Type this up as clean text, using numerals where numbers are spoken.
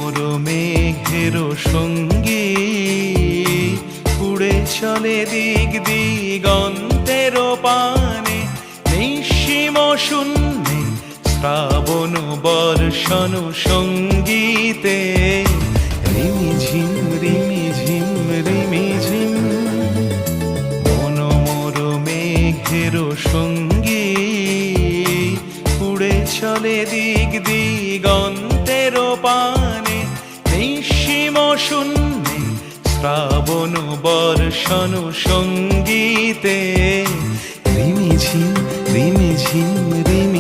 মোর মেঘের সঙ্গী উড়ে চলে দিক দিগন্তের পানে নিঃসীম শূন্যে শ্রাবণ বর্ষণ সঙ্গীতে রিমিঝিম রিমিঝিম রিমিঝিম মন মোর মেঘের সঙ্গী উড়ে চলে দিক দিগন্তের পানে নিঃসীম শূন্যে শ্রাবণ বর্ষণ সঙ্গীতে রিমিঝিম রিমিঝিম রিমি